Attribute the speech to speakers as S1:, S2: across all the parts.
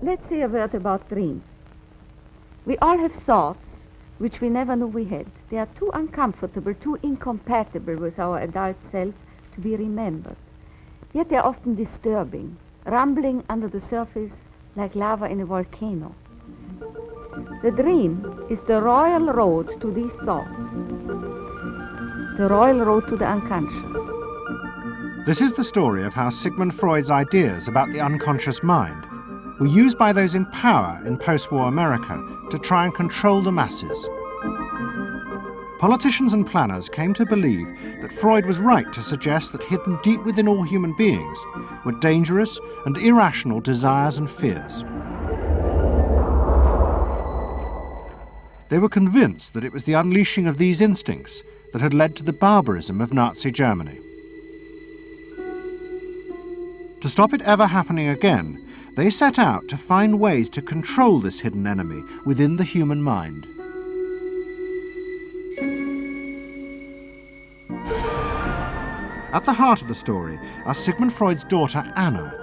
S1: Let's say a word about dreams. We all have thoughts which we never knew we had. They are too uncomfortable, too incompatible with our adult self to be remembered. Yet they are often disturbing, rumbling under the surface like lava in a volcano. The dream is the royal road to these thoughts, the royal road to the unconscious.
S2: This is the story of how Sigmund Freud's ideas about the unconscious mind were used by those in power in post-war America to try and control the masses. Politicians and planners came to believe that Freud was right to suggest that hidden deep within all human beings were dangerous and irrational desires and fears. They were convinced that it was the unleashing of these instincts that had led to the barbarism of Nazi Germany. To stop it ever happening again, they set out to find ways to control this hidden enemy within the human mind. At the heart of the story are Sigmund Freud's daughter Anna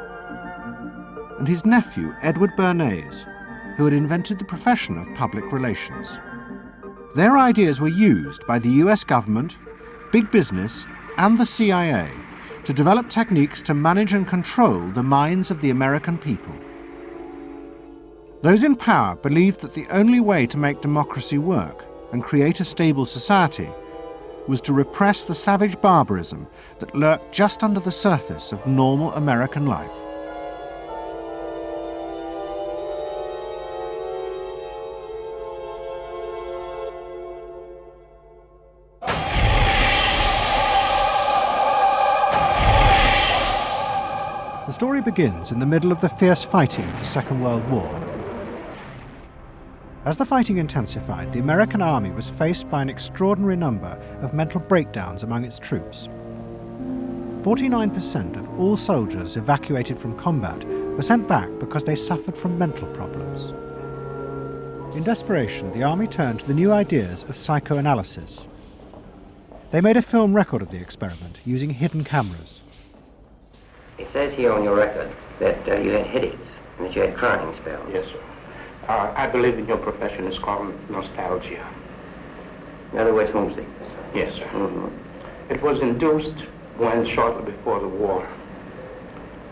S2: and his nephew Edward Bernays, who had invented the profession of public relations. Their ideas were used by the US government, big business, and the CIA to develop techniques to manage and control the minds of the American people. Those in power believed that the only way to make democracy work and create a stable society was to repress the savage barbarism that lurked just under the surface of normal American life. The story begins in the middle of the fierce fighting of the Second World War. As the fighting intensified, the American army was faced by an extraordinary number of mental breakdowns among its troops. 49% of all soldiers evacuated from combat were sent back because they suffered from mental problems. In desperation, the army turned to the new ideas of psychoanalysis. They made a film record of the experiment using hidden cameras.
S3: It says here on your record that you had headaches and that you had crying spells.
S4: Yes, sir. I believe in your profession is called nostalgia.
S3: In other words, homesickness.
S4: Yes, sir.
S3: Mm-hmm.
S4: It was induced when, shortly before the war,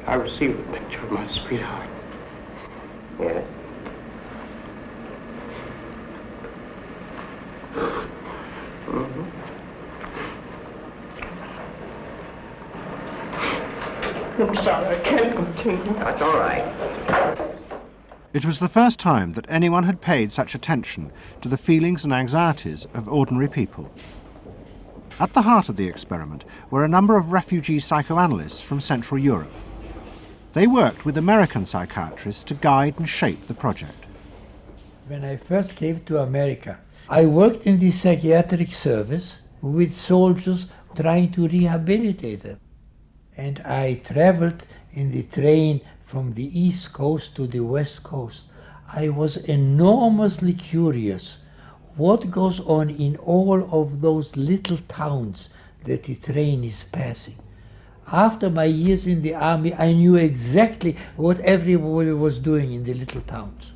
S4: I received a picture of my sweetheart.
S3: Yes. Mm-hmm.
S4: I'm sorry, I can't continue.
S3: That's all right.
S2: It was the first time that anyone had paid such attention to the feelings and anxieties of ordinary people. At the heart of the experiment were a number of refugee psychoanalysts from Central Europe. They worked with American psychiatrists to guide and shape the project.
S5: When I first came to America, I worked in the psychiatric service with soldiers trying to rehabilitate them. And I traveled in the train from the East Coast to the West Coast. I was enormously curious what goes on in all of those little towns that the train is passing. After my years in the army, I knew exactly what everybody was doing in the little towns.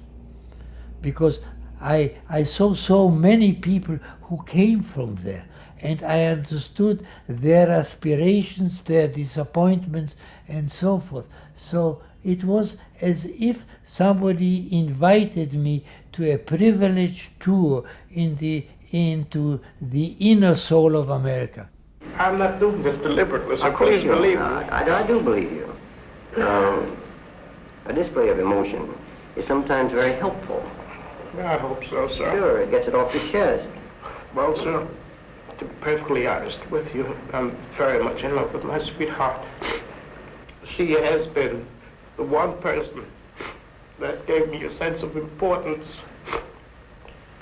S5: Because I saw so many people who came from there. And I understood their aspirations, their disappointments, and so forth. So it was as if somebody invited me to a privileged tour into the inner soul of America.
S4: I'm not doing this deliberately, so
S3: Of course
S4: please
S3: you're
S4: believe me.
S3: not. I do believe you. A display of emotion is sometimes very helpful.
S4: I hope so, sir.
S3: Sure, it gets it off the chest.
S4: Well, sir, to be perfectly honest with you, I'm very much in love with my sweetheart. She has been the one person that gave me a sense of importance,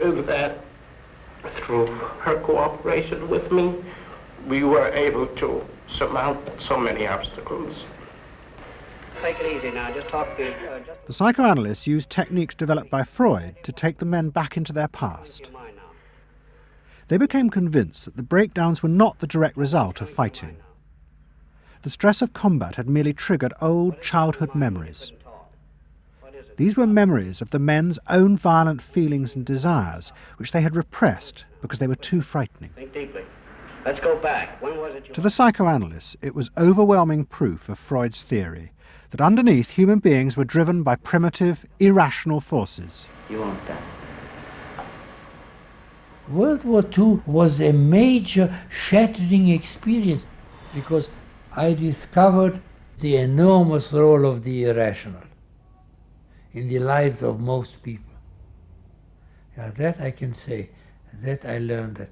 S4: and that through her cooperation with me, we were able to surmount so many obstacles.
S3: Take it easy now, just talk to...
S2: The psychoanalysts used techniques developed by Freud to take the men back into their past. They became convinced that the breakdowns were not the direct result of fighting. The stress of combat had merely triggered old childhood memories. These were memories of the men's own violent feelings and desires, which they had repressed because they were too frightening.
S6: Think deeply. Let's go back. When was it you...
S2: To the psychoanalysts, it was overwhelming proof of Freud's theory that underneath human beings were driven by primitive, irrational forces.
S3: You want that?
S5: World War II was a major shattering experience because I discovered the enormous role of the irrational in the lives of most people. Yeah, that I can say, that I learned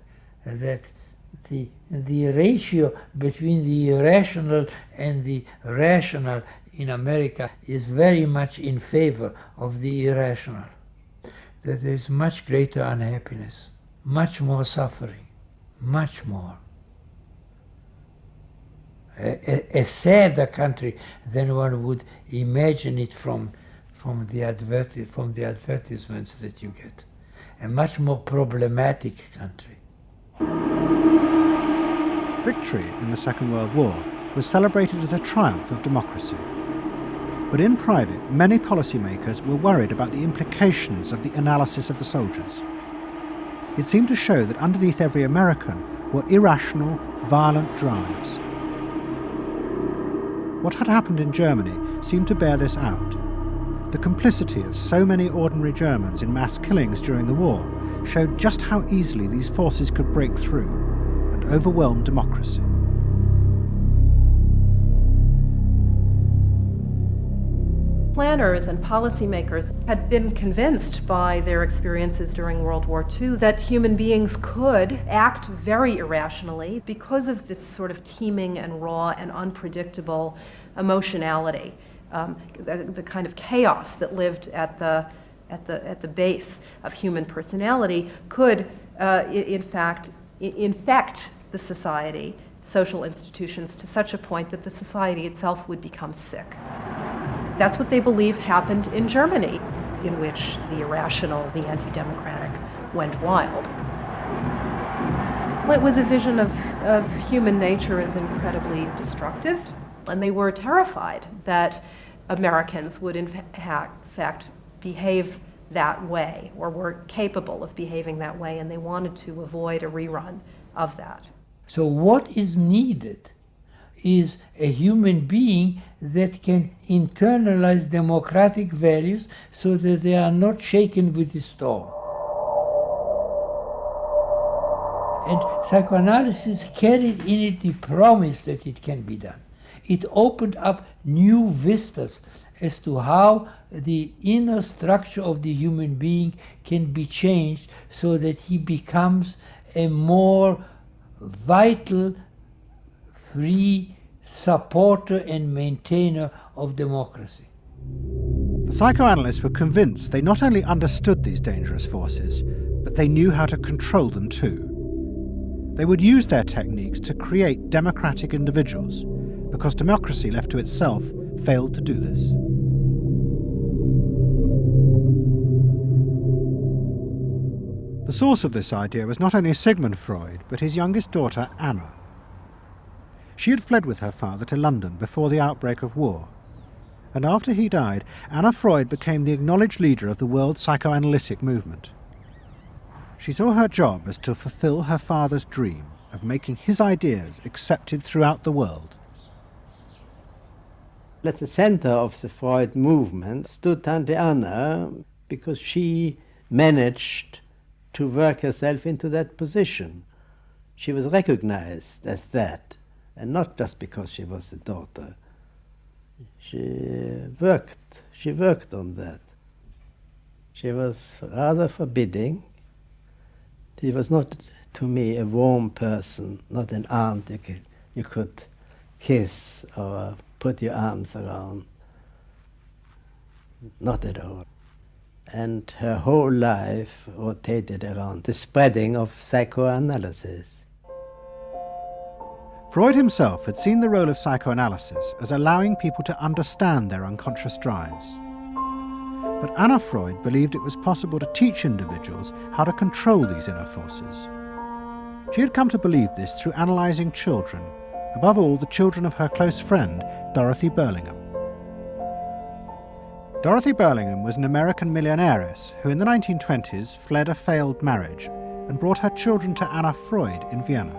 S5: that the ratio between the irrational and the rational in America is very much in favor of the irrational. That there is much greater unhappiness, much more suffering, much more. A sadder country than one would imagine it from the advertisements that you get. A much more problematic country.
S2: Victory in the Second World War was celebrated as a triumph of democracy. But in private, many policymakers were worried about the implications of the analysis of the soldiers. It seemed to show that underneath every American were irrational, violent drives. What had happened in Germany seemed to bear this out. The complicity of so many ordinary Germans in mass killings during the war showed just how easily these forces could break through and overwhelm democracy.
S7: Planners and policymakers had been convinced by their experiences during World War II that human beings could act very irrationally because of this sort of teeming and raw and unpredictable emotionality, the kind of chaos that lived at the base of human personality could, in fact, infect the society, social institutions, to such a point that the society itself would become sick. That's what they believe happened in Germany, in which the irrational, the anti-democratic, went wild. It was a vision of human nature as incredibly destructive, and they were terrified that Americans would in fact behave that way, or were capable of behaving that way, and they wanted to avoid a rerun of that.
S5: So what is needed is a human being that can internalize democratic values so that they are not shaken with the storm. And psychoanalysis carried in it the promise that it can be done. It opened up new vistas as to how the inner structure of the human being can be changed so that he becomes a more vital, free supporter and maintainer of democracy.
S2: The psychoanalysts were convinced they not only understood these dangerous forces, but they knew how to control them too. They would use their techniques to create democratic individuals, because democracy left to itself failed to do this. The source of this idea was not only Sigmund Freud, but his youngest daughter, Anna. She had fled with her father to London before the outbreak of war, and after he died, Anna Freud became the acknowledged leader of the world psychoanalytic movement. She saw her job as to fulfill her father's dream of making his ideas accepted throughout the world.
S8: At the center of the Freud movement stood Tante Anna, because she managed to work herself into that position. She was recognized as that, and not just because she was the daughter. She worked on that. She was rather forbidding. She was not, to me, a warm person, not an aunt you could kiss or put your arms around. Not at all. And her whole life rotated around the spreading of psychoanalysis.
S2: Freud himself had seen the role of psychoanalysis as allowing people to understand their unconscious drives. But Anna Freud believed it was possible to teach individuals how to control these inner forces. She had come to believe this through analysing children, above all the children of her close friend, Dorothy Burlingham. Dorothy Burlingham was an American millionairess who in the 1920s fled a failed marriage and brought her children to Anna Freud in Vienna.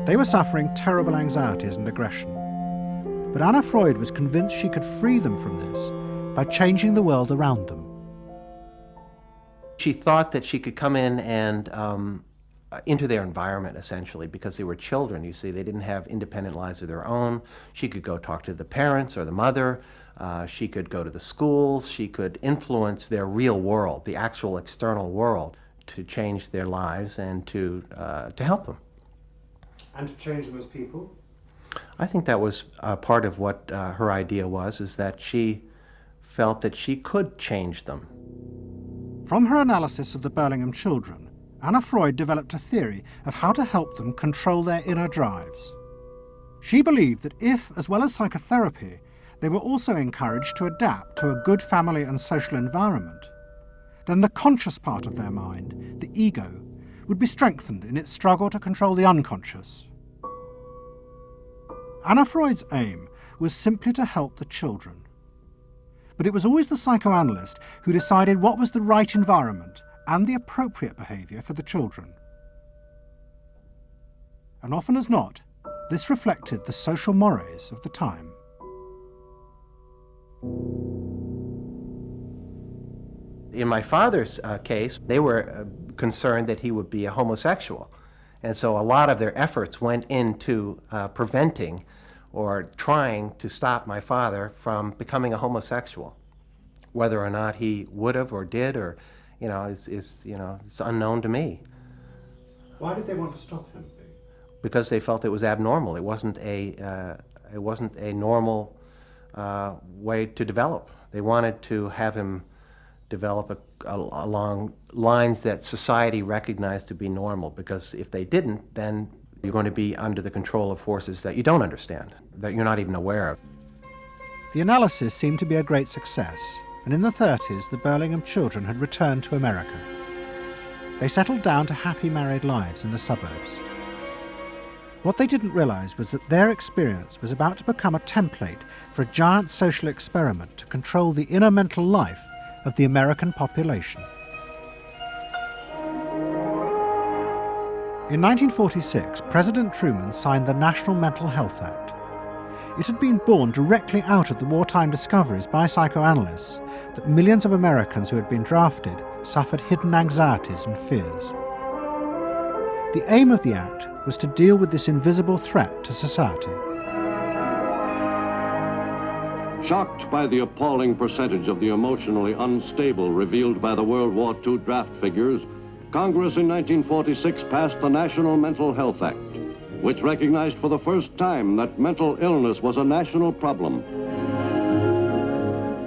S2: They were suffering terrible anxieties and aggression, but Anna Freud was convinced she could free them from this by changing the world around them.
S9: She thought that she could come in and into their environment, essentially, because they were children, you see. They didn't have independent lives of their own. She could go talk to the parents or the mother. She could go to the schools. She could influence their real world, the actual external world, to change their lives and to help them.
S2: And to change them as people?
S9: I think that was part of what her idea was, is that she felt that she could change them.
S2: From her analysis of the Burlingham children, Anna Freud developed a theory of how to help them control their inner drives. She believed that if, as well as psychotherapy, they were also encouraged to adapt to a good family and social environment, then the conscious part of their mind, the ego, would be strengthened in its struggle to control the unconscious. Anna Freud's aim was simply to help the children. But it was always the psychoanalyst who decided what was the right environment and the appropriate behaviour for the children. And often as not, this reflected the social mores of the time.
S9: In my father's case, they were concerned that he would be a homosexual. And so a lot of their efforts went into preventing or trying to stop my father from becoming a homosexual. Whether or not he would have or did, or it's unknown to me.
S2: Why did they want to stop him?
S9: Because they felt it was abnormal. It wasn't a normal way to develop. They wanted to have him develop along lines that society recognized to be normal, because if they didn't, then you're going to be under the control of forces that you don't understand, that you're not even aware of.
S2: The analysis seemed to be a great success, and in the 30s the Burlingham children had returned to America. They settled down to happy married lives in the suburbs. What they didn't realize was that their experience was about to become a template for a giant social experiment to control the inner mental life of the American population. In 1946, President Truman signed the National Mental Health Act. It had been born directly out of the wartime discoveries by psychoanalysts that millions of Americans who had been drafted suffered hidden anxieties and fears. The aim of the act was to deal with this invisible threat to society.
S10: Shocked by the appalling percentage of the emotionally unstable revealed by the World War II draft figures, Congress in 1946 passed the National Mental Health Act, which recognized for the first time that mental illness was a national problem.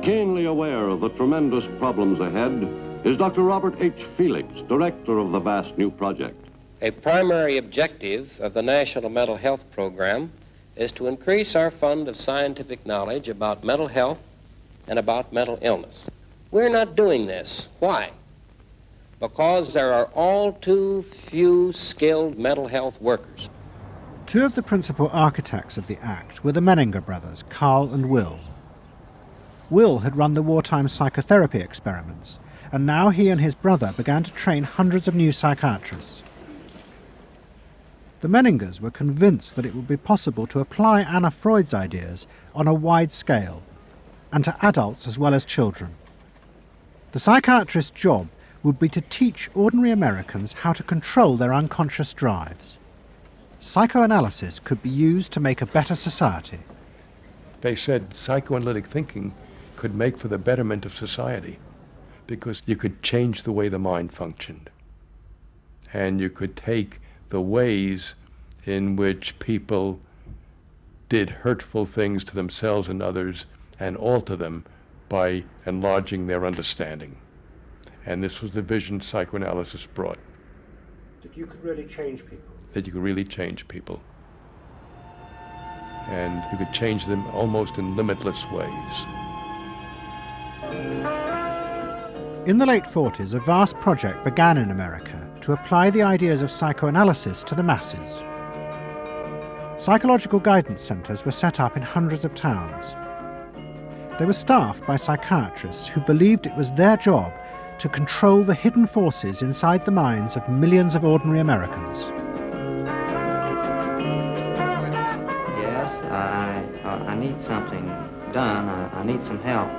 S10: Keenly aware of the tremendous problems ahead is Dr. Robert H. Felix, director of the vast new project.
S11: A primary objective of the National Mental Health Program is to increase our fund of scientific knowledge about mental health and about mental illness. We're not doing this. Why? Because there are all too few skilled mental health workers.
S2: Two of the principal architects of the Act were the Menninger brothers, Carl and Will. Will had run the wartime psychotherapy experiments, and now he and his brother began to train hundreds of new psychiatrists. The Menningers were convinced that it would be possible to apply Anna Freud's ideas on a wide scale, and to adults as well as children. The psychiatrist's job would be to teach ordinary Americans how to control their unconscious drives. Psychoanalysis could be used to make a better society.
S12: They said psychoanalytic thinking could make for the betterment of society because you could change the way the mind functioned. And you could take the ways in which people did hurtful things to themselves and others and alter them by enlarging their understanding. And this was the vision psychoanalysis brought.
S2: That you could really change people.
S12: That you could really change people. And you could change them almost in limitless ways.
S2: In the late 40s, a vast project began in America to apply the ideas of psychoanalysis to the masses. Psychological guidance centres were set up in hundreds of towns. They were staffed by psychiatrists who believed it was their job to control the hidden forces inside the minds of millions of ordinary Americans.
S3: Yes, I need something done. I need some help.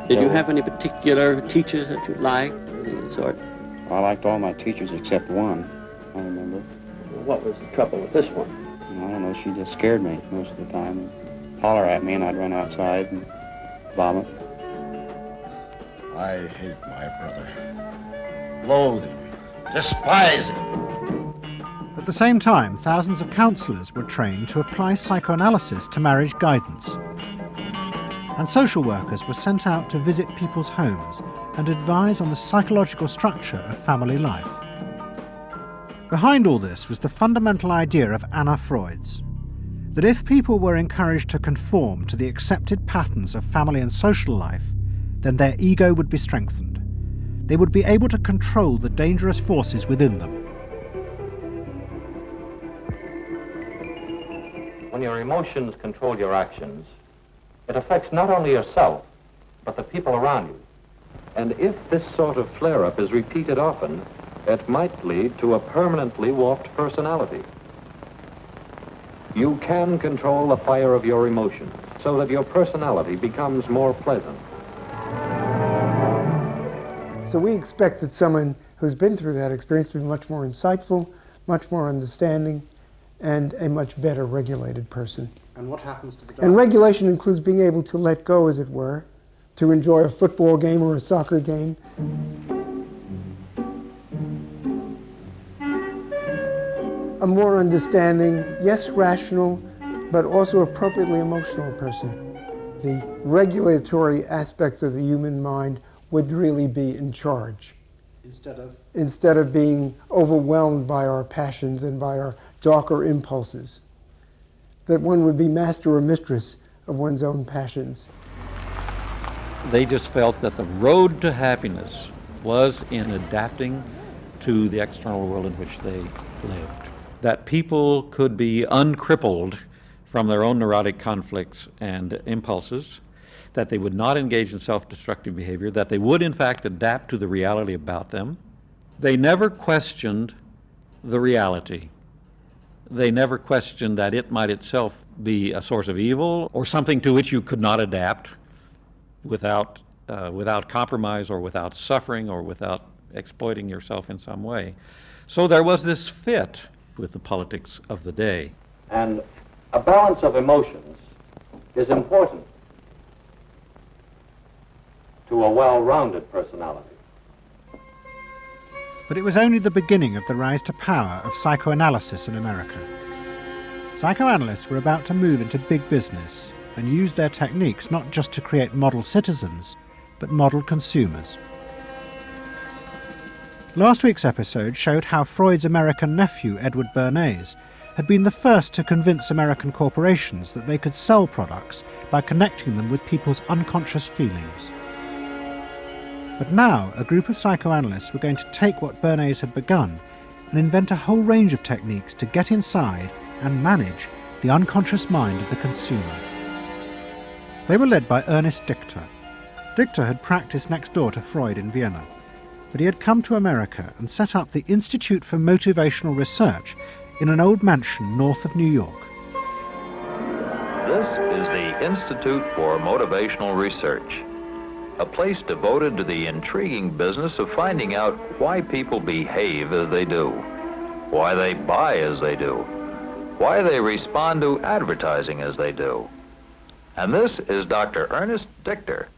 S6: Did you have any particular teachers that you liked, any sort?
S13: I liked all my teachers except one, I remember.
S6: What was the trouble with this one?
S13: I don't know, she just scared me most of the time. Holler at me and I'd run outside and vomit.
S14: I hate my brother. Loathe him. Despise him.
S2: At the same time, thousands of counselors were trained to apply psychoanalysis to marriage guidance. And social workers were sent out to visit people's homes and advise on the psychological structure of family life. Behind all this was the fundamental idea of Anna Freud's, that if people were encouraged to conform to the accepted patterns of family and social life, then their ego would be strengthened. They would be able to control the dangerous forces within them.
S15: When your emotions control your actions, it affects not only yourself, but the people around you. And if this sort of flare-up is repeated often, it might lead to a permanently warped personality. You can control the fire of your emotions so that your personality becomes more pleasant.
S16: So we expect that someone who's been through that experience to be much more insightful, much more understanding, and a much better regulated person.
S2: And what happens to the dog?
S16: And regulation includes being able to let go, as it were, to enjoy a football game or a soccer game. A more understanding, yes, rational, but also appropriately emotional person. The regulatory aspects of the human mind would really be in charge. Instead of being overwhelmed by our passions and by our darker impulses. That one would be master or mistress of one's own passions.
S17: They just felt that the road to happiness was in adapting to the external world in which they lived. That people could be uncrippled from their own neurotic conflicts and impulses, that they would not engage in self-destructive behavior, that they would in fact adapt to the reality about them. They never questioned the reality. They never questioned that it might itself be a source of evil or something to which you could not adapt without compromise or without suffering or without exploiting yourself in some way. So there was this fit with the politics of the day.
S15: And a balance of emotions is important to a well-rounded personality.
S2: But it was only the beginning of the rise to power of psychoanalysis in America. Psychoanalysts were about to move into big business and use their techniques not just to create model citizens, but model consumers. Last week's episode showed how Freud's American nephew, Edward Bernays, had been the first to convince American corporations that they could sell products by connecting them with people's unconscious feelings. But now, a group of psychoanalysts were going to take what Bernays had begun and invent a whole range of techniques to get inside and manage the unconscious mind of the consumer. They were led by Ernest Dichter. Dichter had practiced next door to Freud in Vienna, but he had come to America and set up the Institute for Motivational Research in an old mansion north of New York.
S18: This is the Institute for Motivational Research, a place devoted to the intriguing business of finding out why people behave as they do, why they buy as they do, why they respond to advertising as they do. And this is Dr. Ernest Dichter.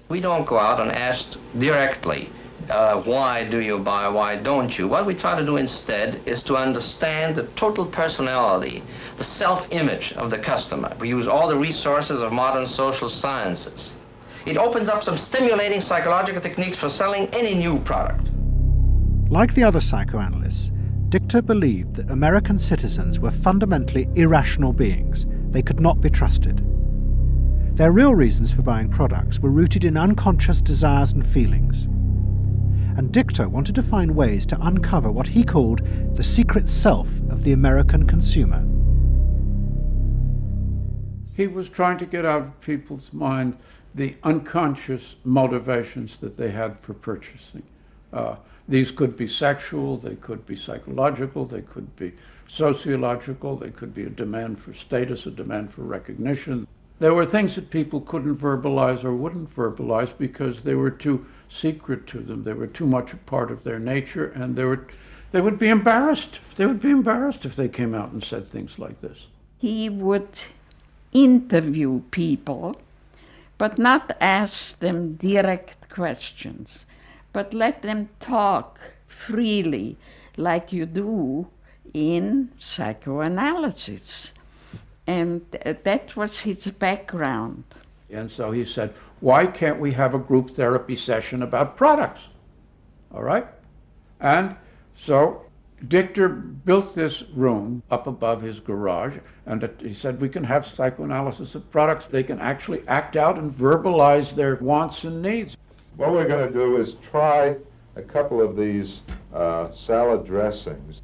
S19: We don't go out and ask directly, why do you buy, why don't you? What we try to do instead is to understand the total personality, the self-image of the customer. We use all the resources of modern social sciences. It opens up some stimulating psychological techniques for selling any new product.
S2: Like the other psychoanalysts, Dichter believed that American citizens were fundamentally irrational beings. They could not be trusted. Their real reasons for buying products were rooted in unconscious desires and feelings. And Dichter wanted to find ways to uncover what he called the secret self of the American consumer.
S20: He was trying to get out of people's mind the unconscious motivations that they had for purchasing. These could be sexual, they could be psychological, they could be sociological, they could be a demand for status, a demand for recognition. There were things that people couldn't verbalize or wouldn't verbalize because they were too secret to them. They were too much a part of their nature, and they would be embarrassed. They would be embarrassed if they came out and said things like this.
S21: He would interview people, but not ask them direct questions, but let them talk freely like you do in psychoanalysis. And that was his background.
S20: And so he said, why can't we have a group therapy session about products? All right? And so Dichter built this room up above his garage, and he said, we can have psychoanalysis of products. They can actually act out and verbalize their wants and needs.
S22: What we're going to do is try a couple of these salad dressings.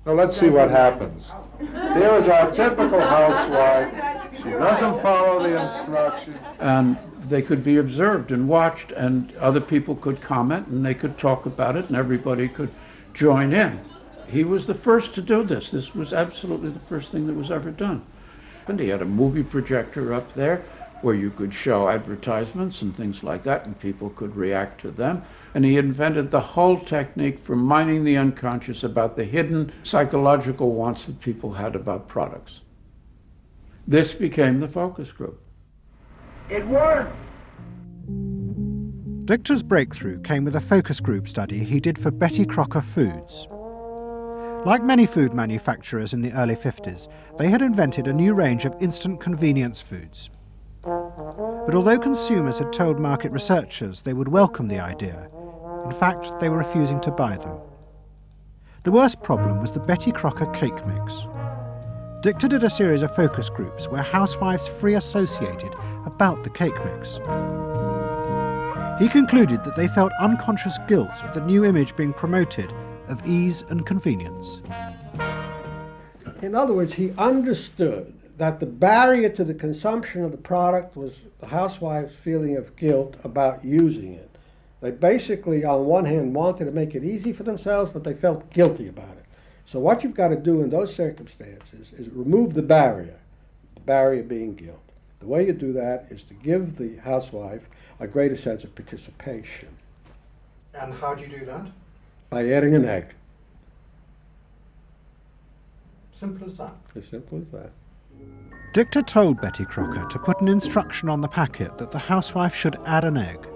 S22: Now let's see what happens. Here is our typical housewife. She doesn't follow the instructions.
S20: And they could be observed and watched, and other people could comment, and they could talk about it, and everybody could join in. He was the first to do this. This was absolutely the first thing that was ever done. And he had a movie projector up there where you could show advertisements and things like that, and people could react to them. And he invented the whole technique for mining the unconscious about the hidden psychological wants that people had about products. This became the focus group.
S23: It worked!
S2: Dichter's breakthrough came with a focus group study he did for Betty Crocker Foods. Like many food manufacturers in the early 50s, they had invented a new range of instant convenience foods. But although consumers had told market researchers they would welcome the idea, in fact, they were refusing to buy them. The worst problem was the Betty Crocker cake mix. Dichter did a series of focus groups where housewives free associated about the cake mix. He concluded that they felt unconscious guilt at the new image being promoted of ease and convenience.
S24: In other words, he understood that the barrier to the consumption of the product was the housewife's feeling of guilt about using it. They basically, on one hand, wanted to make it easy for themselves, but they felt guilty about it. So what you've got to do in those circumstances is remove the barrier being guilt. The way you do that is to give the housewife a greater sense of participation.
S2: And how do you do that?
S24: By adding an egg.
S2: Simple as that.
S24: As simple as that.
S2: Dichter told Betty Crocker to put an instruction on the packet that the housewife should add an egg.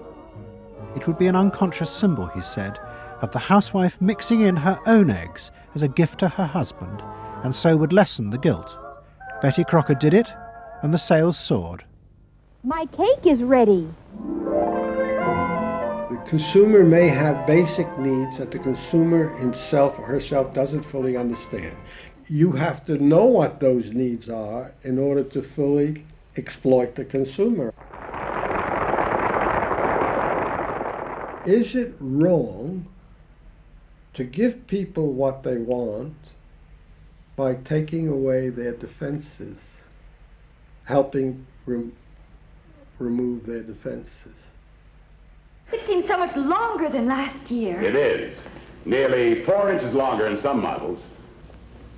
S2: It would be an unconscious symbol, he said, of the housewife mixing in her own eggs as a gift to her husband, and so would lessen the guilt. Betty Crocker did it, and the sales soared.
S25: My cake is ready.
S24: The consumer may have basic needs that the consumer himself or herself doesn't fully understand. You have to know what those needs are in order to fully exploit the consumer. Is it wrong to give people what they want by taking away their defenses, helping remove their defenses?
S25: It seems so much longer than last year.
S26: It is. Nearly 4 inches longer in some models.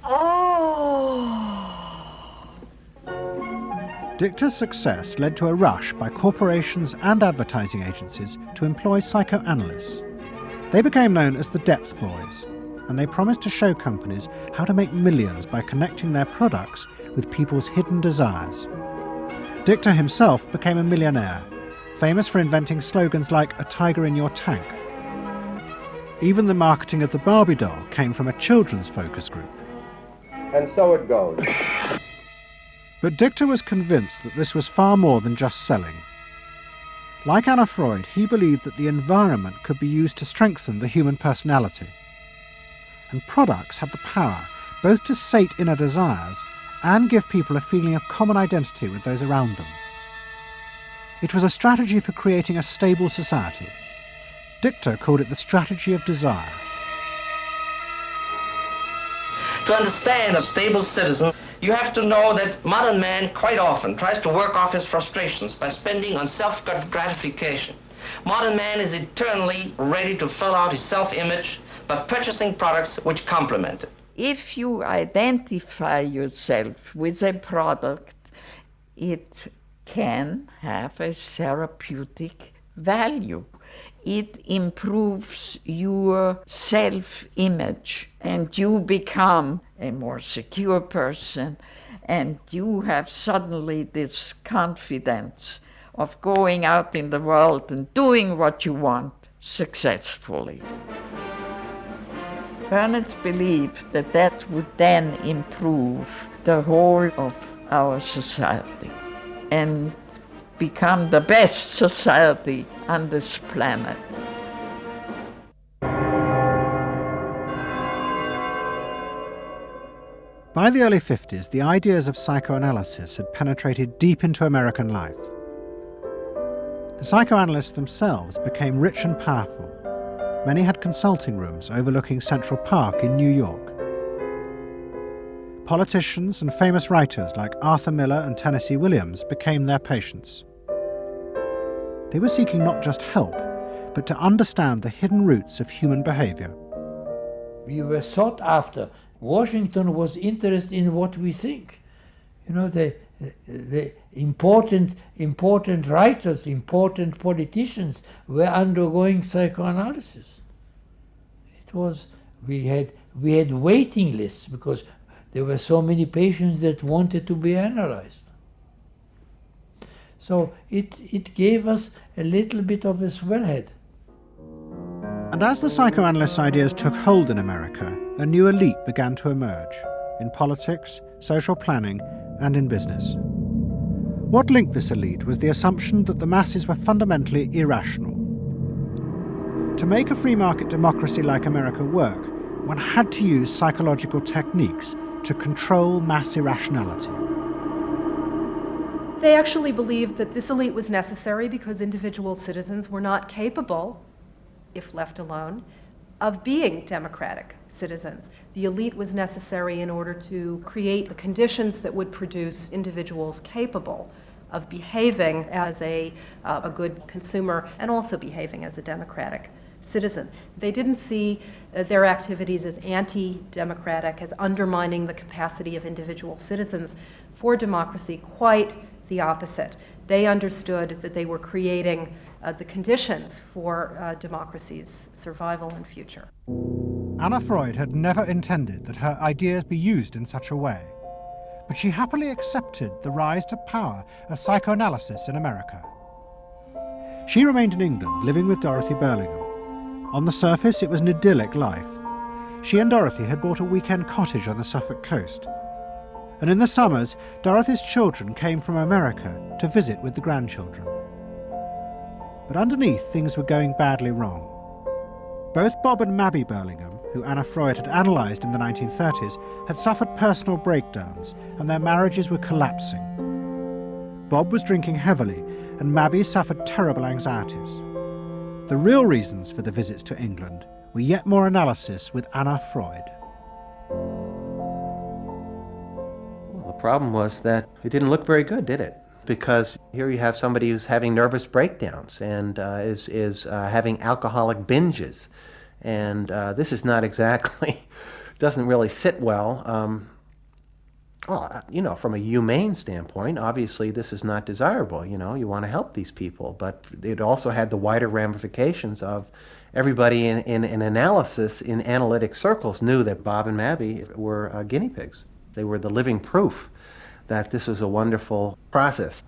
S25: Oh!
S2: Dichter's success led to a rush by corporations and advertising agencies to employ psychoanalysts. They became known as the Depth Boys, and they promised to show companies how to make millions by connecting their products with people's hidden desires. Dichter himself became a millionaire, famous for inventing slogans like "a tiger in your tank." Even the marketing of the Barbie doll came from a children's focus group.
S27: And so it goes.
S2: But Dichter was convinced that this was far more than just selling. Like Anna Freud, he believed that the environment could be used to strengthen the human personality. And products had the power both to sate inner desires and give people a feeling of common identity with those around them. It was a strategy for creating a stable society. Dichter called it the strategy of desire.
S19: To understand a stable citizen, You have to know that modern man quite often tries to work off his frustrations by spending on self-gratification. Modern man is eternally ready to fill out his self-image by purchasing products which complement it.
S21: If you identify yourself with a product, it can have a therapeutic value. It improves your self-image, and you become a more secure person, and you have suddenly this confidence of going out in the world and doing what you want successfully. Bernays believed that that would then improve the whole of our society and become the best society on this planet.
S2: By the early 50s, the ideas of psychoanalysis had penetrated deep into American life. The psychoanalysts themselves became rich and powerful. Many had consulting rooms overlooking Central Park in New York. Politicians and famous writers like Arthur Miller and Tennessee Williams became their patients. They were seeking not just help, but to understand the hidden roots of human behavior.
S1: We were sought after. Washington was interested in what we think. You know, the important writers, important politicians were undergoing psychoanalysis. It was, we had waiting lists because there were so many patients that wanted to be analyzed. So it gave us a little bit of a swellhead.
S2: And as the psychoanalysts' ideas took hold in America, a new elite began to emerge in politics, social planning, and in business. What linked this elite was the assumption that the masses were fundamentally irrational. To make a free market democracy like America work, one had to use psychological techniques to control mass irrationality.
S4: They actually believed that this elite was necessary because individual citizens were not capable, if left alone, of being democratic citizens. The elite was necessary in order to create the conditions that would produce individuals capable of behaving as a good consumer and also behaving as a democratic citizen. They didn't see their activities as anti-democratic, as undermining the capacity of individual citizens for democracy. Quite the opposite. They understood that they were creating the conditions for democracy's survival and future.
S2: Anna Freud had never intended that her ideas be used in such a way, but she happily accepted the rise to power of psychoanalysis in America. She remained in England, living with Dorothy Burlingham. On the surface, it was an idyllic life. She and Dorothy had bought a weekend cottage on the Suffolk coast. And in the summers, Dorothy's children came from America to visit with the grandchildren. But underneath, things were going badly wrong. Both Bob and Mabby Burlingham, who Anna Freud had analysed in the 1930s, had suffered personal breakdowns, and their marriages were collapsing. Bob was drinking heavily, and Mabby suffered terrible anxieties. The real reasons for the visits to England were yet more analysis with Anna Freud.
S5: Well, the problem was that it didn't look very good, did it? Because here you have somebody who's having nervous breakdowns and is having alcoholic binges. And this is not exactly, doesn't really sit well. Well, you know, from a humane standpoint, obviously this is not desirable. You know, you want to help these people, but it also had the wider ramifications of everybody in analysis, in analytic circles, knew that Bob and Mabby were guinea pigs. They were the living proof that this was a wonderful process.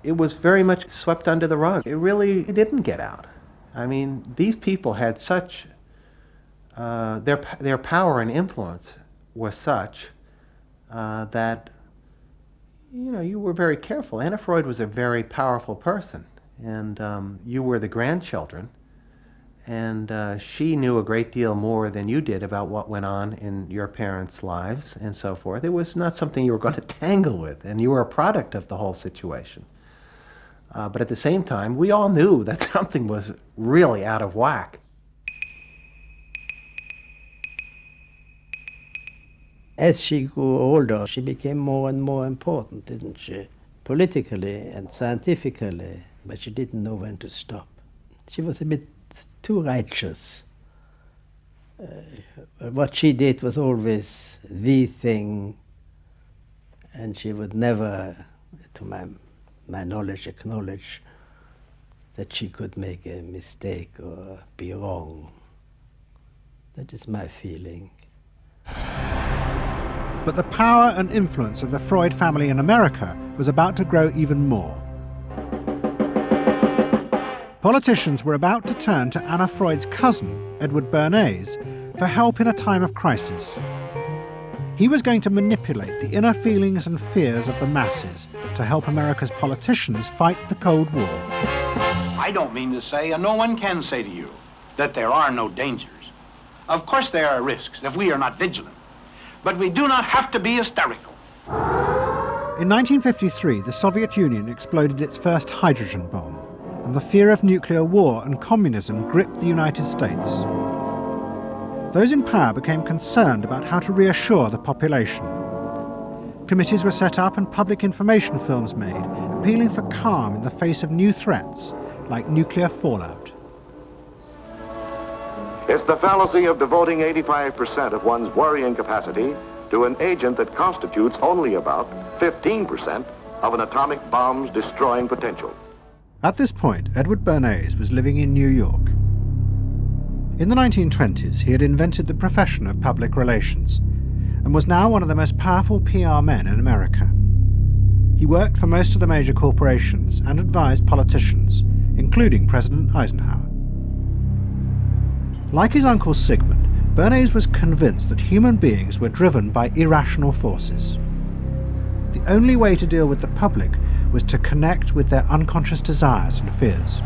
S5: It was very much swept under the rug. It didn't get out. I mean, these people had such, their power and influence was such that, you know, you were very careful. Anna Freud was a very powerful person, and you were the grandchildren, and she knew a great deal more than you did about what went on in your parents' lives and so forth. It was not something you were going to tangle with, and you were a product of the whole situation. But at the same time, we all knew that something was really out of whack.
S3: As she grew older, she became more and more important, didn't she? Politically and scientifically, but she didn't know when to stop. She was a bit too righteous. What she did was always the thing, and she would never, to my knowledge, acknowledge that she could make a mistake or be wrong. That is my feeling.
S2: But the power and influence of the Freud family in America was about to grow even more. Politicians were about to turn to Anna Freud's cousin, Edward Bernays, for help in a time of crisis. He was going to manipulate the inner feelings and fears of the masses to help America's politicians fight the Cold War.
S7: I don't mean to say, and no one can say to you, that there are no dangers. Of course there are risks if we are not vigilant. But we do not have to be hysterical.
S2: In 1953, the Soviet Union exploded its first hydrogen bomb, and the fear of nuclear war and communism gripped the United States. Those in power became concerned about how to reassure the population. Committees were set up and public information films made, appealing for calm in the face of new threats, like nuclear fallout.
S8: It's the fallacy of devoting 85% of one's worrying capacity to an agent that constitutes only about 15% of an atomic bomb's destroying potential.
S2: At this point, Edward Bernays was living in New York. In the 1920s, he had invented the profession of public relations and was now one of the most powerful PR men in America. He worked for most of the major corporations and advised politicians, including President Eisenhower. Like his uncle Sigmund, Bernays was convinced that human beings were driven by irrational forces. The only way to deal with the public was to connect with their unconscious desires and fears.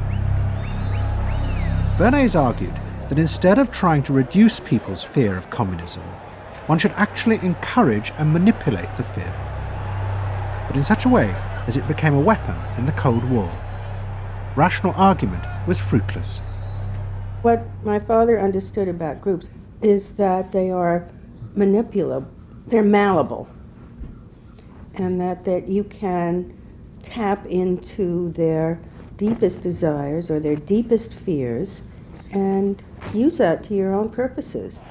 S2: Bernays argued that instead of trying to reduce people's fear of communism, one should actually encourage and manipulate the fear, but in such a way as it became a weapon in the Cold War. Rational argument was fruitless.
S9: What my father understood about groups is that they are manipulable, they're malleable, and that you can tap into their deepest desires or their deepest fears and use that to your own purposes.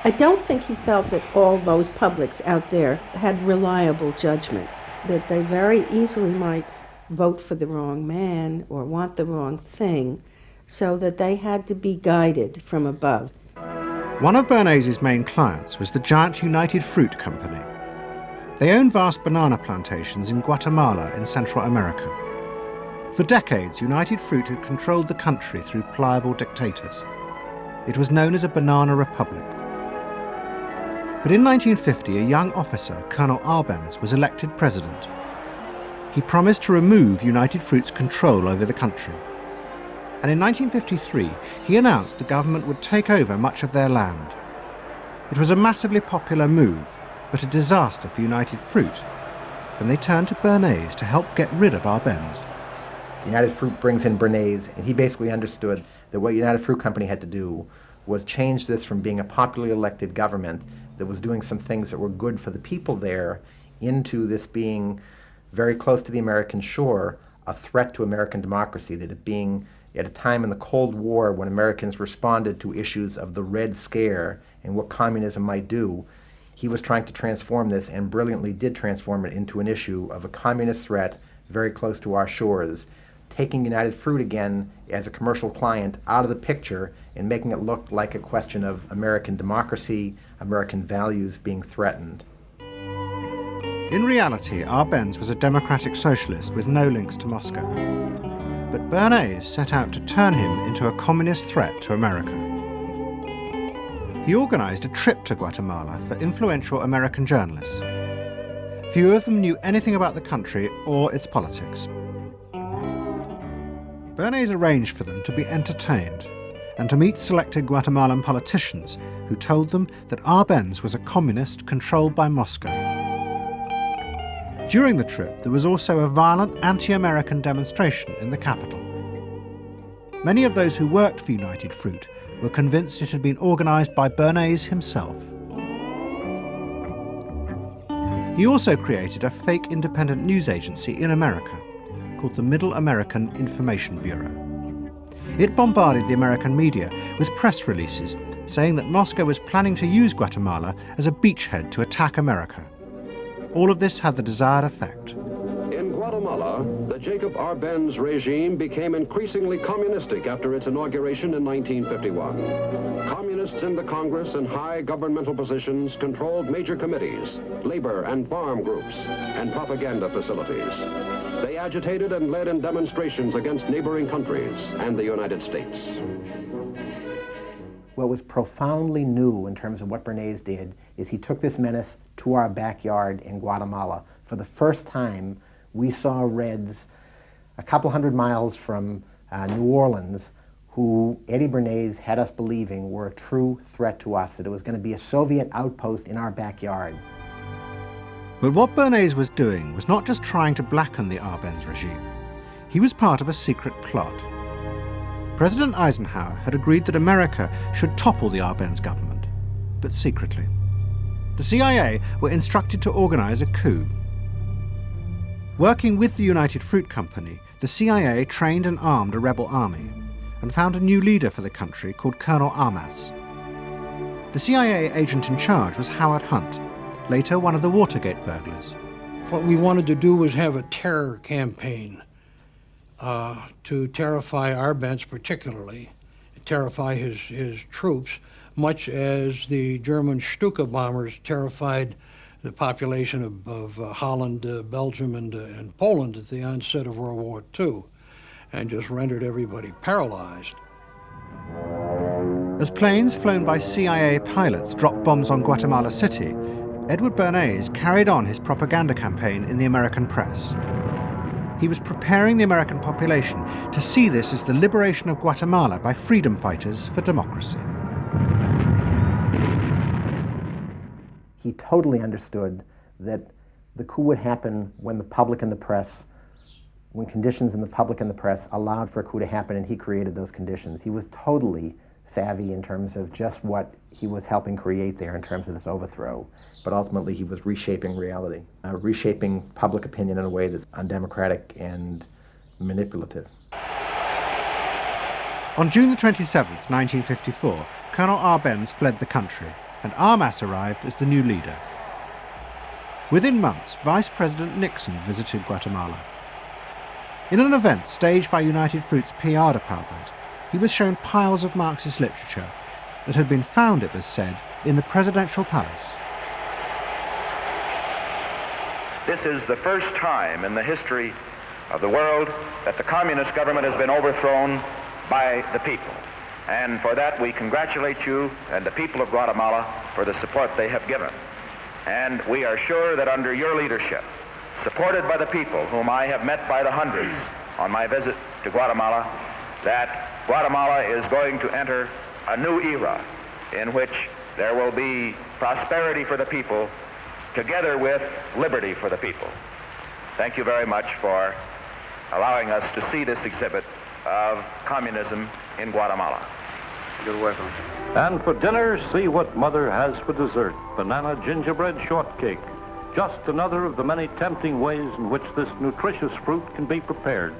S9: I don't think he felt that all those publics out there had reliable judgment, that they very easily might vote for the wrong man or want the wrong thing, so that they had to be guided from above.
S2: One of Bernays' main clients was the giant United Fruit Company. They owned vast banana plantations in Guatemala in Central America. For decades, United Fruit had controlled the country through pliable dictators. It was known as a banana republic. But in 1950, a young officer, Colonel Arbenz, was elected president. He promised to remove United Fruit's control over the country. And in 1953, he announced the government would take over much of their land. It was a massively popular move, but a disaster for United Fruit, and they turned to Bernays to help get rid of Arbenz.
S5: United Fruit brings in Bernays, and he basically understood that what United Fruit Company had to do was change this from being a popularly elected government that was doing some things that were good for the people there into this being very close to the American shore, a threat to American democracy, that it being at a time in the Cold War when Americans responded to issues of the Red Scare and what communism might do, he was trying to transform this, and brilliantly did transform it into an issue of a communist threat very close to our shores, taking United Fruit again as a commercial client out of the picture and making it look like a question of American democracy, American values being threatened.
S2: In reality, Arbenz was a democratic socialist with no links to Moscow. But Bernays set out to turn him into a communist threat to America. He organized a trip to Guatemala for influential American journalists. Few of them knew anything about the country or its politics. Bernays arranged for them to be entertained and to meet selected Guatemalan politicians who told them that Arbenz was a communist controlled by Moscow. During the trip, there was also a violent anti-American demonstration in the capital. Many of those who worked for United Fruit were convinced it had been organized by Bernays himself. He also created a fake independent news agency in America called the Middle American Information Bureau. It bombarded the American media with press releases saying that Moscow was planning to use Guatemala as a beachhead to attack America. All of this had the desired effect.
S6: In Guatemala, the Jacob Arbenz regime became increasingly communistic after its inauguration in 1951. Communists in the Congress and high governmental positions controlled major committees, labor and farm groups, and propaganda facilities. They agitated and led in demonstrations against neighboring countries and the United States.
S5: What was profoundly new in terms of what Bernays did is he took this menace to our backyard in Guatemala. For the first time, we saw Reds a couple hundred miles from New Orleans who Eddie Bernays had us believing were a true threat to us, that it was going to be a Soviet outpost in our backyard.
S2: But what Bernays was doing was not just trying to blacken the Arbenz regime. He was part of a secret plot. President Eisenhower had agreed that America should topple the Arbenz government, but secretly. The CIA were instructed to organize a coup. Working with the United Fruit Company, the CIA trained and armed a rebel army and found a new leader for the country called Colonel Armas. The CIA agent in charge was Howard Hunt, later one of the Watergate burglars.
S10: What we wanted to do was have a terror campaign to terrify Arbenz particularly, terrify his troops, much as the German Stuka bombers terrified the population of Holland, Belgium, and Poland at the onset of World War II, and just rendered everybody paralyzed.
S2: As planes flown by CIA pilots dropped bombs on Guatemala City, Edward Bernays carried on his propaganda campaign in the American press. He was preparing the American population to see this as the liberation of Guatemala by freedom fighters for democracy.
S5: He totally understood that the coup would happen when the public and the press, when conditions in the public and the press allowed for a coup to happen, and he created those conditions. He was totally savvy in terms of just what he was helping create there in terms of this overthrow. But ultimately he was reshaping reality, reshaping public opinion in a way that's undemocratic and manipulative.
S2: On June the 27th, 1954, Colonel Arbenz fled the country, and Armas arrived as the new leader. Within months, Vice President Nixon visited Guatemala. In an event staged by United Fruit's PR department, he was shown piles of Marxist literature that had been found, it was said, in the presidential palace.
S11: This is the first time in the history of the world that the communist government has been overthrown by the people. And for that we congratulate you and the people of Guatemala for the support they have given. And we are sure that under your leadership, supported by the people whom I have met by the hundreds on my visit to Guatemala, that Guatemala is going to enter a new era in which there will be prosperity for the people together with liberty for the people. Thank you very much for allowing us to see this exhibit of communism in Guatemala. You're welcome.
S12: And for dinner, see what Mother has for dessert. Banana gingerbread shortcake. Just another of the many tempting ways in which this nutritious fruit can be prepared.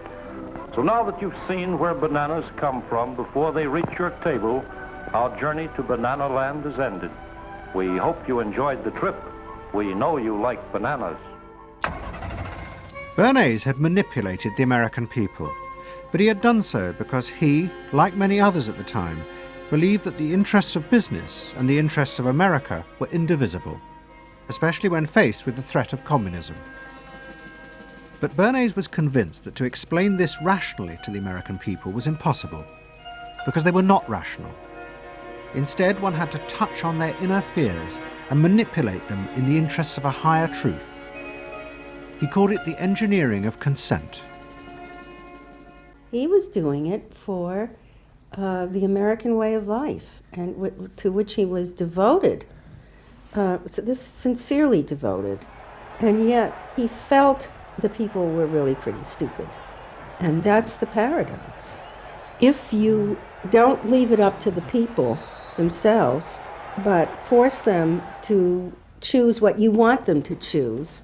S12: So now that you've seen where bananas come from before they reach your table, our journey to Banana Land is ended. We hope you enjoyed the trip. We know you like bananas.
S2: Bernays had manipulated the American people, but he had done so because he, like many others at the time, believed that the interests of business and the interests of America were indivisible, especially when faced with the threat of communism. But Bernays was convinced that to explain this rationally to the American people was impossible, because they were not rational. Instead, one had to touch on their inner fears and manipulate them in the interests of a higher truth. He called it the engineering of consent.
S9: He was doing it for the American way of life, and to which he was devoted, sincerely devoted, and yet he felt the people were really pretty stupid. And that's the paradox. If you don't leave it up to the people themselves, but force them to choose what you want them to choose,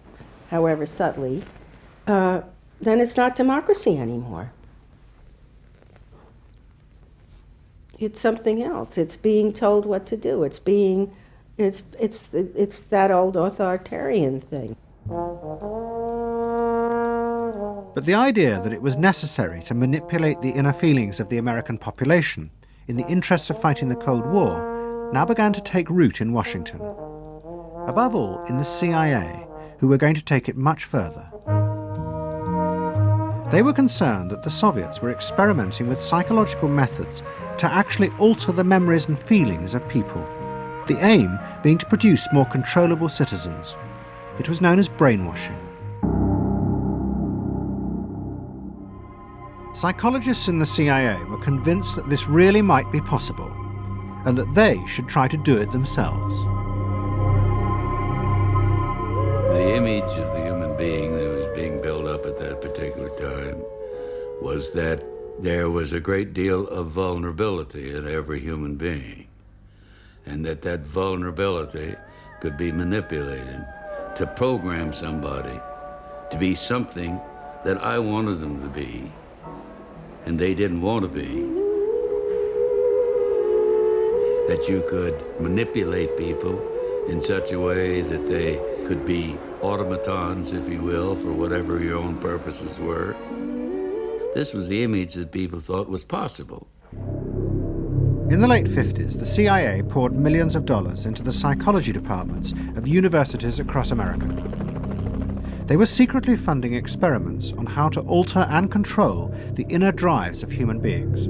S9: however subtly, then it's not democracy anymore. It's something else. It's being told what to do. It's that old authoritarian thing.
S2: But the idea that it was necessary to manipulate the inner feelings of the American population in the interests of fighting the Cold War now began to take root in Washington. Above all, in the CIA, who were going to take it much further. They were concerned that the Soviets were experimenting with psychological methods to actually alter the memories and feelings of people, the aim being to produce more controllable citizens. It was known as brainwashing. Psychologists in the CIA were convinced that this really might be possible, and that they should try to do it themselves.
S13: The image of the human being that was being built up at that particular time was that there was a great deal of vulnerability in every human being, and that vulnerability could be manipulated to program somebody to be something that I wanted them to be, and they didn't want to be. That you could manipulate people in such a way that they could be automatons, if you will, for whatever your own purposes were. This was the image that people thought was possible.
S2: In the late 50s, the CIA poured millions of dollars into the psychology departments of universities across America. They were secretly funding experiments on how to alter and control the inner drives of human beings.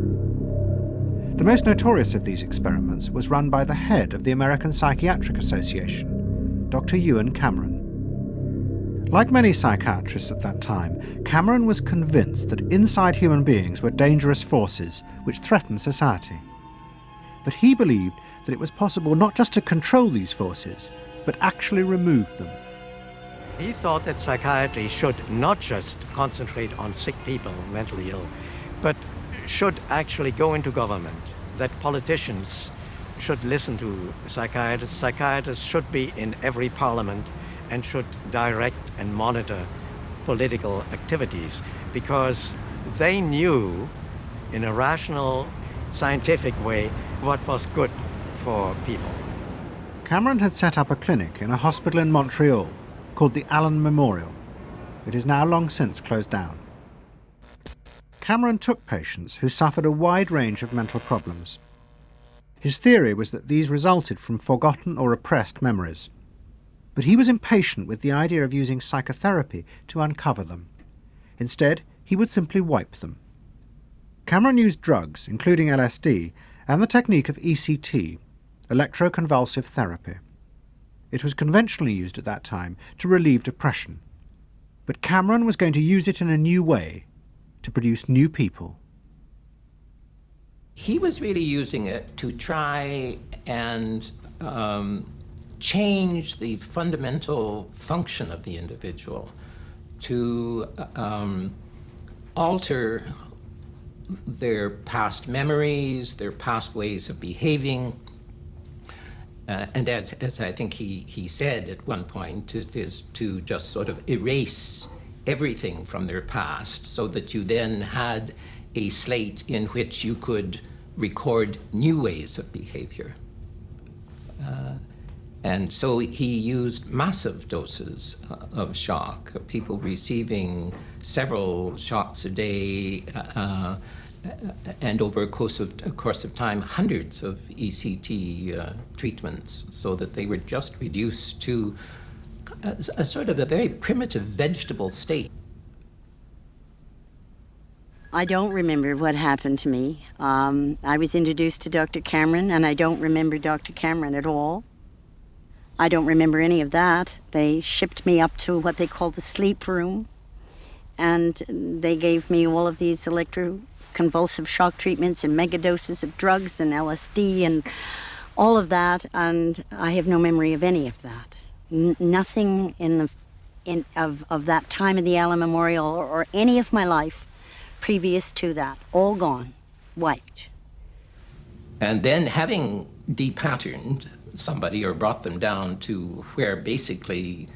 S2: The most notorious of these experiments was run by the head of the American Psychiatric Association, Dr. Ewan Cameron. Like many psychiatrists at that time, Cameron was convinced that inside human beings were dangerous forces which threatened society. But he believed that it was possible not just to control these forces, but actually remove them.
S14: He thought that psychiatry should not just concentrate on sick people, mentally ill, but should actually go into government, that politicians should listen to psychiatrists. Psychiatrists should be in every parliament and should direct and monitor political activities, because they knew in a rational, scientific way what was good for people.
S2: Cameron had set up a clinic in a hospital in Montreal called the Allen Memorial. It is now long since closed down. Cameron took patients who suffered a wide range of mental problems. His theory was that these resulted from forgotten or repressed memories. But he was impatient with the idea of using psychotherapy to uncover them. Instead, he would simply wipe them. Cameron used drugs, including LSD, and the technique of ECT, electroconvulsive therapy. It was conventionally used at that time to relieve depression. But Cameron was going to use it in a new way, to produce new people.
S15: He was really using it to try and change the fundamental function of the individual, to alter their past memories, their past ways of behaving. And as I think he said at one point, it is to just sort of erase everything from their past so that you then had a slate in which you could record new ways of behavior. And so he used massive doses of shock, people receiving several shocks a day, and over a course of time, hundreds of ECT treatments, so that they were just reduced to a sort of a very primitive vegetable state.
S16: I don't remember what happened to me. I was introduced to Dr. Cameron, and I don't remember Dr. Cameron at all. I don't remember any of that. They shipped me up to what they called the sleep room, and they gave me all of these electroconvulsive shock treatments and megadoses of drugs and LSD and all of that, and I have no memory of any of that. Nothing of that time of the Allen Memorial or any of my life previous to that, all gone, wiped.
S15: And then, having depatterned somebody or brought them down to where basically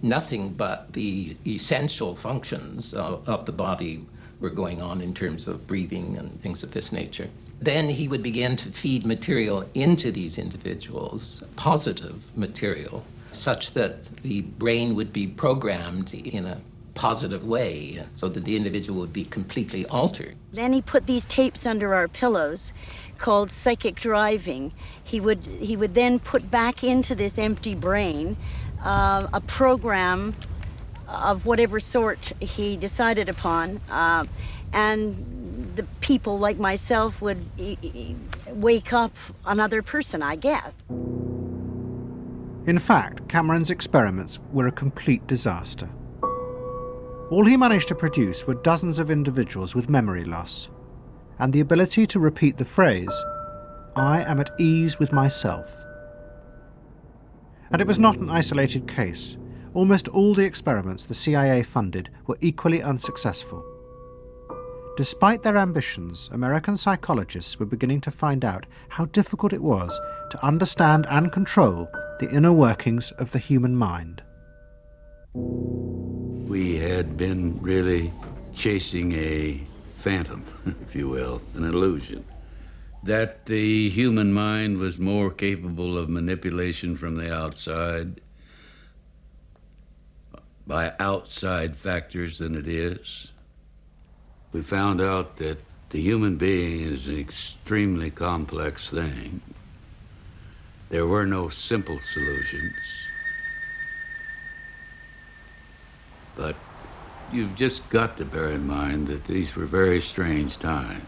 S15: nothing but the essential functions of the body were going on in terms of breathing and things of this nature. Then he would begin to feed material into these individuals, positive material, such that the brain would be programmed in a positive way, so that the individual would be completely altered.
S16: Then he put these tapes under our pillows called psychic driving. He would then put back into this empty brain a program of whatever sort he decided upon, and the people like myself would wake up another person, I guess.
S2: In fact, Cameron's experiments were a complete disaster. All he managed to produce were dozens of individuals with memory loss, and the ability to repeat the phrase, "I am at ease with myself." And it was not an isolated case. Almost all the experiments the CIA funded were equally unsuccessful. Despite their ambitions, American psychologists were beginning to find out how difficult it was to understand and control the inner workings of the human mind.
S13: We had been really chasing a phantom, if you will, an illusion, that the human mind was more capable of manipulation from the outside by outside factors than it is. We found out that the human being is an extremely complex thing. There were no simple solutions. But you've just got to bear in mind that these were very strange times.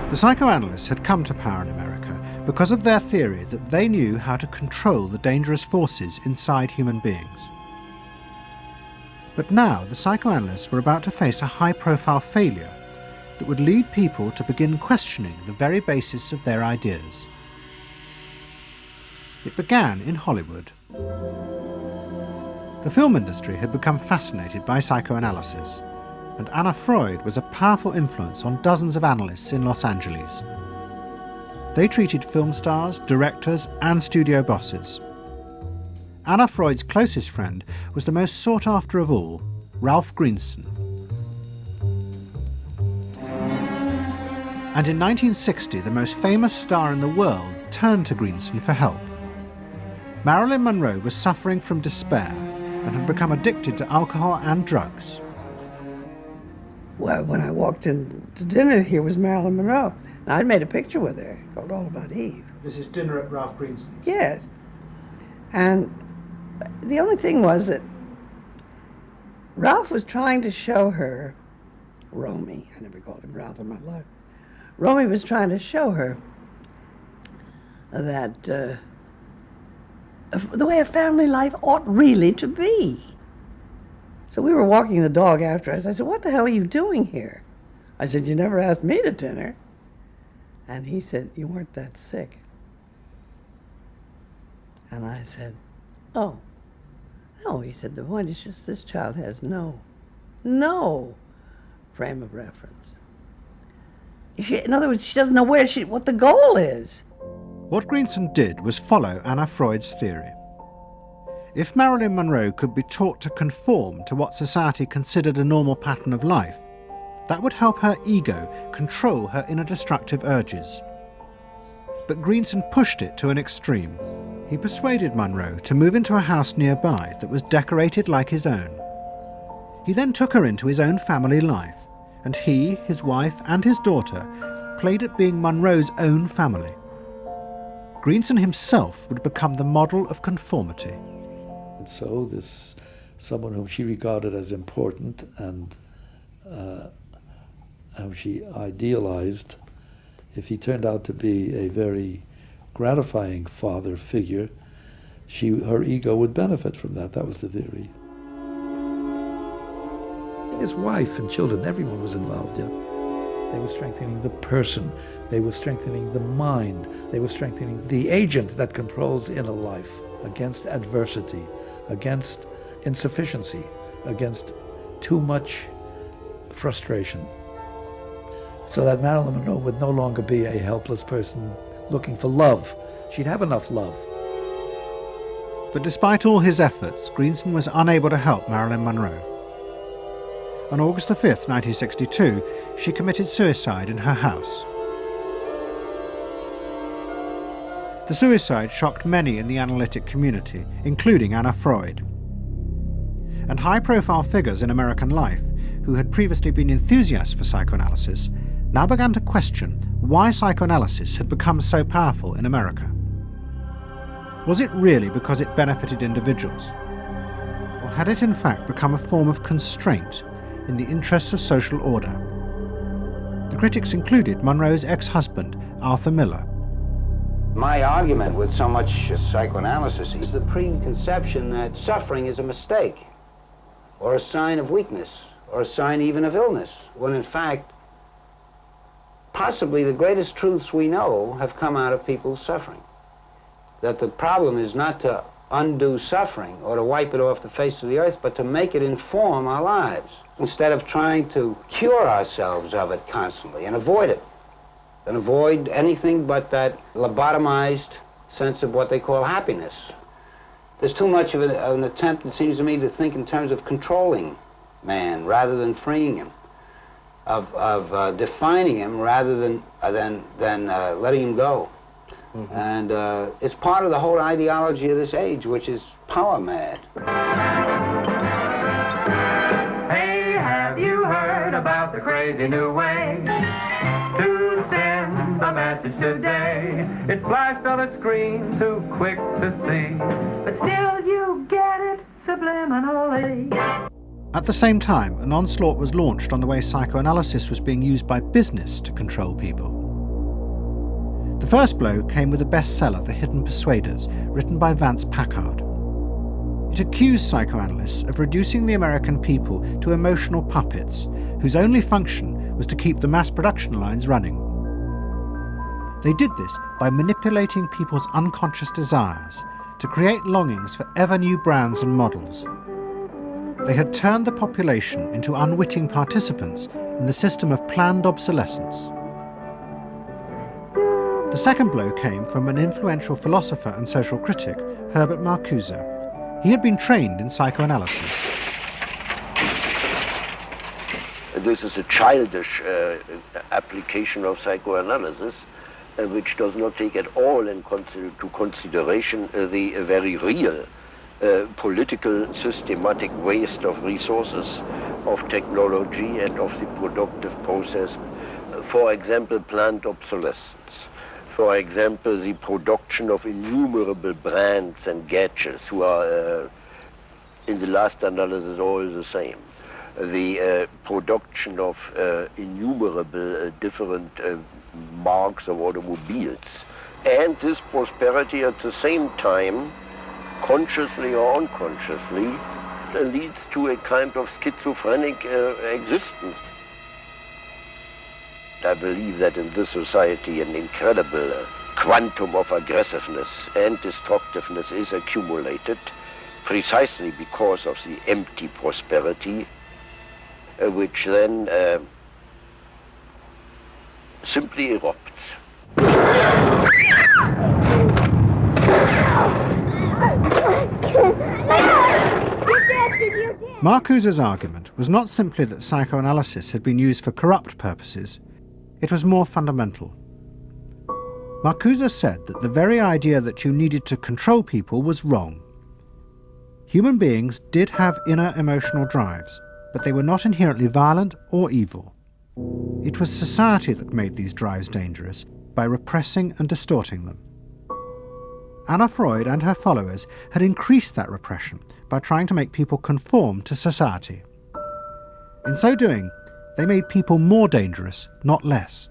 S2: The psychoanalysts had come to power in America because of their theory that they knew how to control the dangerous forces inside human beings. But now the psychoanalysts were about to face a high-profile failure that would lead people to begin questioning the very basis of their ideas. It began in Hollywood. The film industry had become fascinated by psychoanalysis, and Anna Freud was a powerful influence on dozens of analysts in Los Angeles. They treated film stars, directors, and studio bosses. Anna Freud's closest friend was the most sought after of all, Ralph Greenson. And in 1960, the most famous star in the world turned to Greenson for help. Marilyn Monroe was suffering from despair and had become addicted to alcohol and drugs.
S17: Well, when I walked in to dinner, here was Marilyn Monroe. And I'd made a picture with her called All About Eve.
S2: This is dinner at Ralph Greenson's?
S17: Yes. And the only thing was that Ralph was trying to show her, Romy, I never called him Ralph in my life. Romy was trying to show her that the way a family life ought really to be. So we were walking the dog after us. I said, "What the hell are you doing here?" I said, "You never asked me to dinner." And he said, "You weren't that sick." And I said, "Oh, no." He said, "The point is just this child has no frame of reference. In other words, she doesn't know what the goal is."
S2: What Greenson did was follow Anna Freud's theory. If Marilyn Monroe could be taught to conform to what society considered a normal pattern of life, that would help her ego control her inner destructive urges. But Greenson pushed it to an extreme. He persuaded Monroe to move into a house nearby that was decorated like his own. He then took her into his own family life, and he, his wife, and his daughter played at being Monroe's own family. Greenson himself would become the model of conformity.
S18: And so this someone whom she regarded as important and whom she idealized, if he turned out to be a very gratifying father figure, her ego would benefit from that. That was the theory. His wife and children, everyone was involved in it. They were strengthening the person. They were strengthening the mind. They were strengthening the agent that controls inner life against adversity, against insufficiency, against too much frustration. So that Marilyn Monroe would no longer be a helpless person looking for love. She'd have enough love.
S2: But despite all his efforts, Greenson was unable to help Marilyn Monroe. On August the 5th, 1962, she committed suicide in her house. The suicide shocked many in the analytic community, including Anna Freud. And high-profile figures in American life, who had previously been enthusiasts for psychoanalysis, now began to question why psychoanalysis had become so powerful in America. Was it really because it benefited individuals? Or had it in fact become a form of constraint in the interests of social order? The critics included Monroe's ex-husband, Arthur Miller.
S20: My argument with so much psychoanalysis is the preconception that suffering is a mistake, or a sign of weakness, or a sign even of illness, when in fact, possibly the greatest truths we know have come out of people's suffering. That the problem is not to undo suffering or to wipe it off the face of the earth, but to make it inform our lives, instead of trying to cure ourselves of it constantly and avoid it, and avoid anything but that lobotomized sense of what they call happiness. There's too much of an attempt, it seems to me, to think in terms of controlling man rather than freeing him, of defining him rather than letting him go. Mm-hmm. And it's part of the whole ideology of this age, which is power mad.
S22: Hey, have you heard about the crazy new way to send a message today? It's flashed on a screen, too quick to see, but still you get it subliminally.
S2: At the same time, an onslaught was launched on the way psychoanalysis was being used by business to control people. The first blow came with the bestseller, The Hidden Persuaders, written by Vance Packard. It accused psychoanalysts of reducing the American people to emotional puppets, whose only function was to keep the mass production lines running. They did this by manipulating people's unconscious desires to create longings for ever new brands and models. They had turned the population into unwitting participants in the system of planned obsolescence. The second blow came from an influential philosopher and social critic, Herbert Marcuse. He had been trained in psychoanalysis.
S23: This is a childish application of psychoanalysis, which does not take at all into consideration the very real political systematic waste of resources, of technology and of the productive process. For example, planned obsolescence. For example, the production of innumerable brands and gadgets who are, in the last analysis, all the same. The production of innumerable different marks of automobiles. And this prosperity at the same time, consciously or unconsciously, leads to a kind of schizophrenic existence. I believe that in this society an incredible quantum of aggressiveness and destructiveness is accumulated precisely because of the empty prosperity, which then simply erupts.
S2: Marcuse's argument was not simply that psychoanalysis had been used for corrupt purposes. It was more fundamental. Marcuse said that the very idea that you needed to control people was wrong. Human beings did have inner emotional drives, but they were not inherently violent or evil. It was society that made these drives dangerous by repressing and distorting them. Anna Freud and her followers had increased that repression by trying to make people conform to society. In so doing, they made people more dangerous, not less.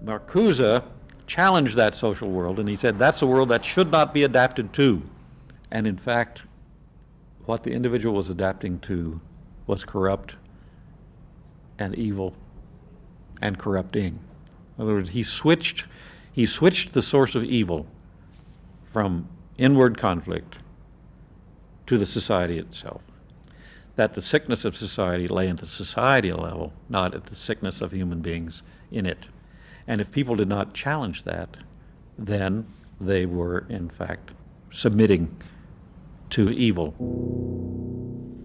S24: Marcuse challenged that social world, and he said that's a world that should not be adapted to. And in fact, what the individual was adapting to was corrupt and evil and corrupting. In other words, he switched the source of evil from inward conflict to the society itself. That the sickness of society lay at the societal level, not at the sickness of human beings in it. And if people did not challenge that, then they were, in fact, submitting to evil.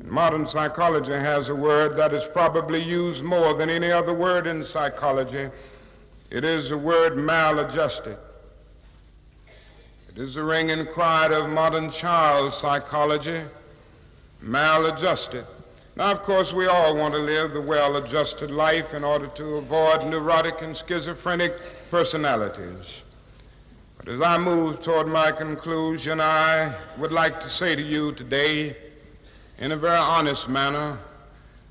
S1: Modern psychology has a word that is probably used more than any other word in psychology. It is the word maladjusted. It is the ringing cry of modern child psychology, maladjusted. Now, of course, we all want to live the well-adjusted life in order to avoid neurotic and schizophrenic personalities. But as I move toward my conclusion, I would like to say to you today, in a very honest manner,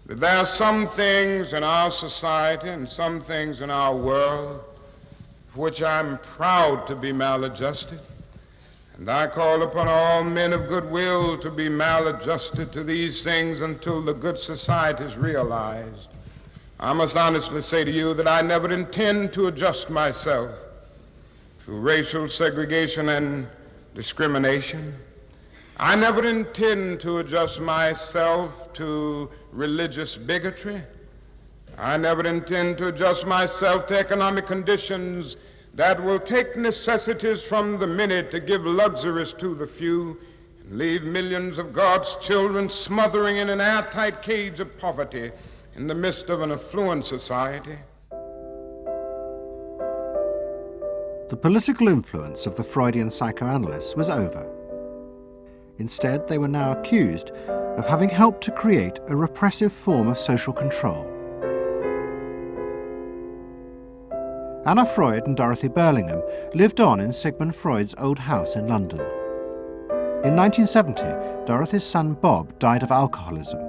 S1: that there are some things in our society and some things in our world for which I'm proud to be maladjusted. And I call upon all men of goodwill to be maladjusted to these things until the good society is realized. I must honestly say to you that I never intend to adjust myself to racial segregation and discrimination. I never intend to adjust myself to religious bigotry. I never intend to adjust myself to economic conditions that will take necessities from the many to give luxuries to the few and leave millions of God's children smothering in an airtight cage of poverty in the midst of an affluent society.
S2: The political influence of the Freudian psychoanalysts was over. Instead, they were now accused of having helped to create a repressive form of social control. Anna Freud and Dorothy Burlingham lived on in Sigmund Freud's old house in London. In 1970, Dorothy's son Bob died of alcoholism.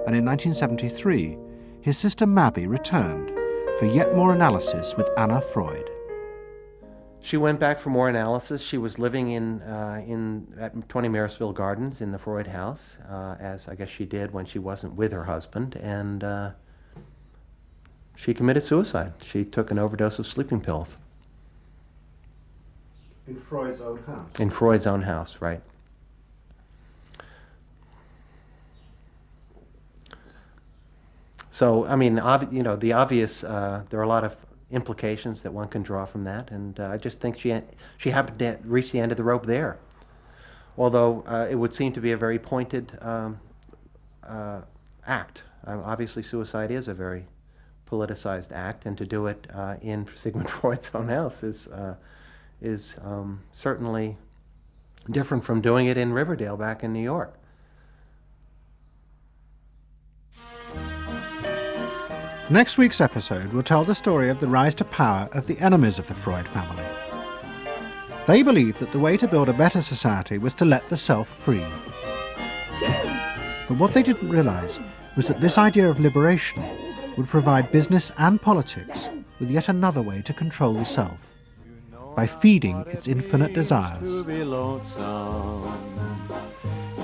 S2: And in 1973, his sister Mabby returned for yet more analysis with Anna Freud.
S5: She went back for more analysis. She was living at 20 Marisville Gardens in the Freud house, as I guess she did when she wasn't with her husband, and she committed suicide. She took an overdose of sleeping pills.
S2: In Freud's own house?
S5: In Freud's own house, right. So, I mean, the obvious, there are a lot of implications that one can draw from that, and I just think she happened to reach the end of the rope there. Although it would seem to be a very pointed act. Obviously, suicide is a very politicized act, and to do it in Sigmund Freud's own house is certainly different from doing it in Riverdale back in New York.
S2: Next week's episode will tell the story of the rise to power of the enemies of the Freud family. They believed that the way to build a better society was to let the self free. But what they didn't realize was that this idea of liberation would provide business and politics with yet another way to control the self, by feeding its infinite desires.
S22: To be lonesome.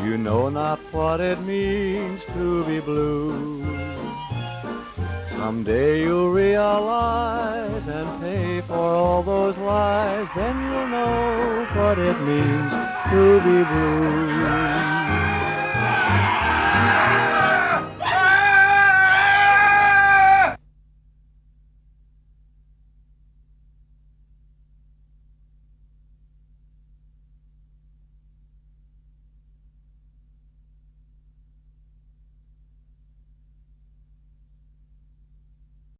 S22: You know not what it means to be blue. Someday you'll realize and pay for all those lies, then you'll know what it means to be blue.